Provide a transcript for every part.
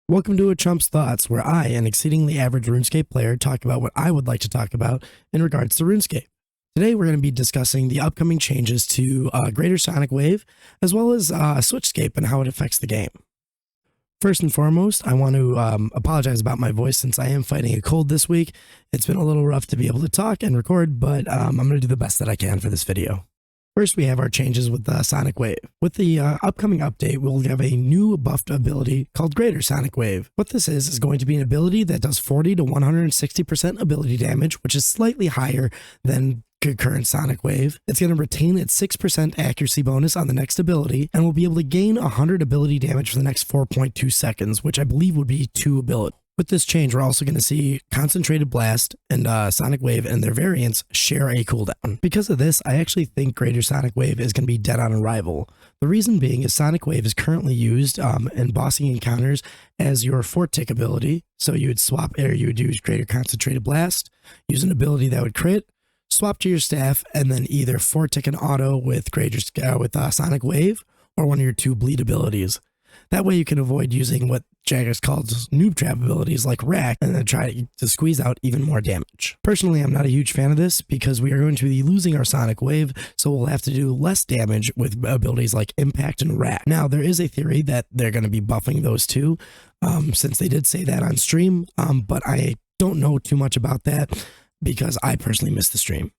Welcome to a Chumps Thoughts, where I, an exceedingly average RuneScape player, talk about what I would like to talk about in regards to RuneScape. Today we're going to be discussing the upcoming changes to Greater Sonic Wave, as well as Switchscape and how it affects the game. First and foremost, I want to apologize about my voice since I am fighting a cold this week. It's been a little rough to be able to talk and record, but I'm going to do the best that I can for this video. First, we have our changes with Sonic Wave. With the upcoming update, we'll have a new buffed ability called Greater Sonic Wave. What this is going to be an ability that does 40 to 160% ability damage, which is slightly higher than current Sonic Wave. It's going to retain its 6% accuracy bonus on the next ability, and will be able to gain 100 ability damage for the next 4.2 seconds, which I believe would be 2 abilities. With this change, we're also going to see Concentrated Blast and Sonic Wave and their variants share a cooldown. Because of this, I actually think Greater Sonic Wave is going to be dead on arrival. The reason being is Sonic Wave is currently used in bossing encounters as your fort tick ability. So you would swap, or you would use Greater Concentrated Blast, use an ability that would crit, swap to your staff, and then either fort tick an auto with Sonic Wave or one of your 2 bleed abilities. That way you can avoid using what Jagex calls noob trap abilities like Rack and then try to squeeze out even more damage. Personally, I'm not a huge fan of this because we are going to be losing our Sonic Wave, so we'll have to do less damage with abilities like Impact and Rack. Now, there is a theory that they're going to be buffing those two, since they did say that on stream, but I don't know too much about that because I personally missed the stream.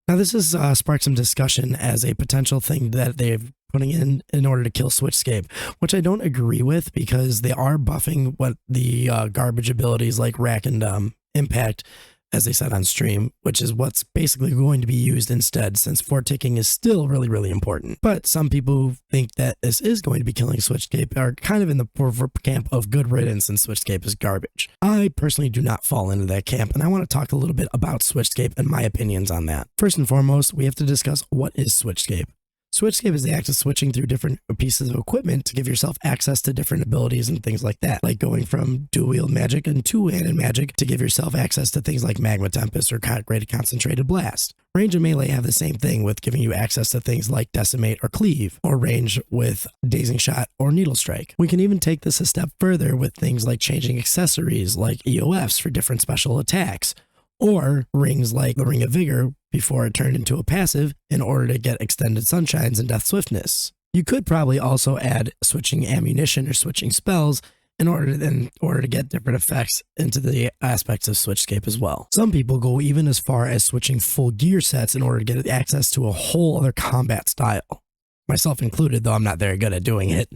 Now, this has sparked some discussion as a potential thing that they've putting in order to kill Switchscape, which I don't agree with because they are buffing what the garbage abilities like Rack and Impact, as they said on stream, which is what's basically going to be used instead, since fort ticking is still really important. But some people who think that this is going to be killing Switchscape are kind of in the camp of good riddance and Switchscape is garbage. I personally do not fall into that camp, and I want to talk a little bit about Switchscape and my opinions on that. First and foremost, we have to discuss what is Switchscape. Switchscape is the act of switching through different pieces of equipment to give yourself access to different abilities and things like that, like going from dual-wield magic and two-handed magic to give yourself access to things like Magma Tempest or Greater Concentrated Blast. Range and melee have the same thing with giving you access to things like Decimate or Cleave, or range with Dazing Shot or Needle Strike. We can even take this a step further with things like changing accessories like EOFs for different special attacks, or rings like the Ring of Vigor before it turned into a passive in order to get extended sunshines and death swiftness. You could probably also add switching ammunition or switching spells in order to get different effects into the aspects of Switchscape as well. Some people go even as far as switching full gear sets in order to get access to a whole other combat style. Myself included, though I'm not very good at doing it.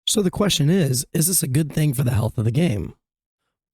So the question is this a good thing for the health of the game?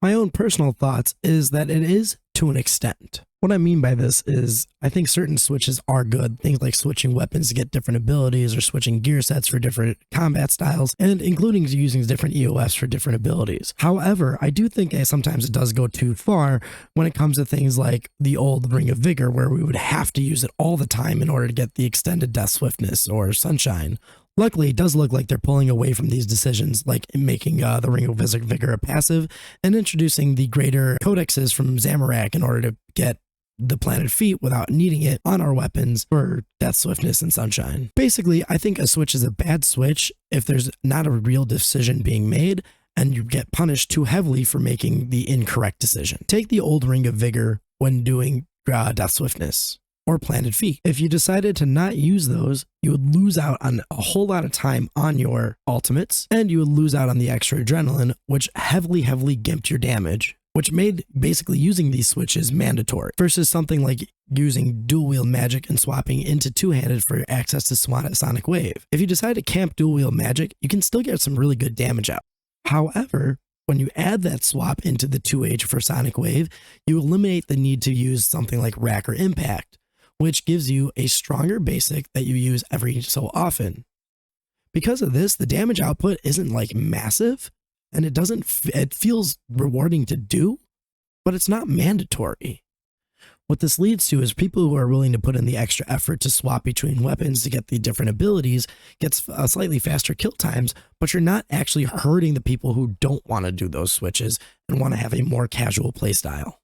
My own personal thoughts is that it is to an extent. What I mean by this is I think certain switches are good, things like switching weapons to get different abilities or switching gear sets for different combat styles, and including using different EOFs for different abilities. However, I do think that sometimes it does go too far when it comes to things like the old Ring of Vigor, where we would have to use it all the time in order to get the extended death swiftness or sunshine. Luckily, it does look like they're pulling away from these decisions, like making the Ring of Vigor a passive and introducing the greater codexes from Zamorak in order to get the Planet Feet without needing it on our weapons for death swiftness and sunshine. Basically, I think a switch is a bad switch if there's not a real decision being made and you get punished too heavily for making the incorrect decision. Take the old Ring of Vigor when doing death swiftness or Planted Feet. If you decided to not use those, you would lose out on a whole lot of time on your ultimates, and you would lose out on the extra adrenaline, which heavily gimped your damage, which made basically using these switches mandatory, versus something like using dual-wield magic and swapping into two-handed for access to Sonic Wave. If you decide to camp dual-wield magic, you can still get some really good damage out. However, when you add that swap into the 2H for Sonic Wave, you eliminate the need to use something like Rack or Impact, which gives you a stronger basic that you use every so often. Because of this, the damage output isn't like massive, and it feels rewarding to do, but it's not mandatory. What this leads to is people who are willing to put in the extra effort to swap between weapons to get the different abilities gets slightly faster kill times, but you're not actually hurting the people who don't want to do those switches and want to have a more casual playstyle.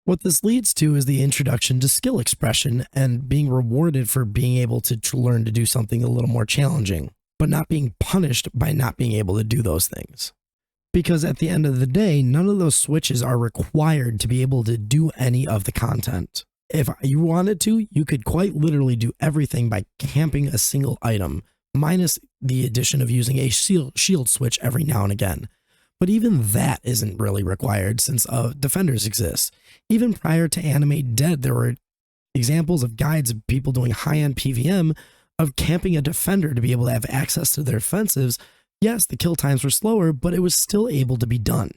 What this leads to is the introduction to skill expression and being rewarded for being able to learn to do something a little more challenging, but not being punished by not being able to do those things. Because at the end of the day, none of those switches are required to be able to do any of the content. If you wanted to, you could quite literally do everything by camping a single item, minus the addition of using a shield switch every now and again. But even that isn't really required since defenders exist. Even prior to Animate Dead, there were examples of guides of people doing high-end PVM of camping a defender to be able to have access to their offensives. Yes, the kill times were slower, but it was still able to be done.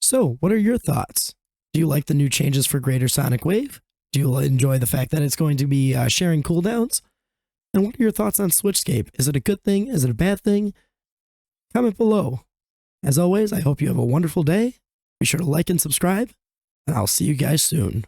So, what are your thoughts? Do you like the new changes for Greater Sonic Wave? Do you enjoy the fact that it's going to be sharing cooldowns? And what are your thoughts on Switchscape? Is it a good thing? Is it a bad thing? Comment below. As always, I hope you have a wonderful day. Be sure to like and subscribe, and I'll see you guys soon.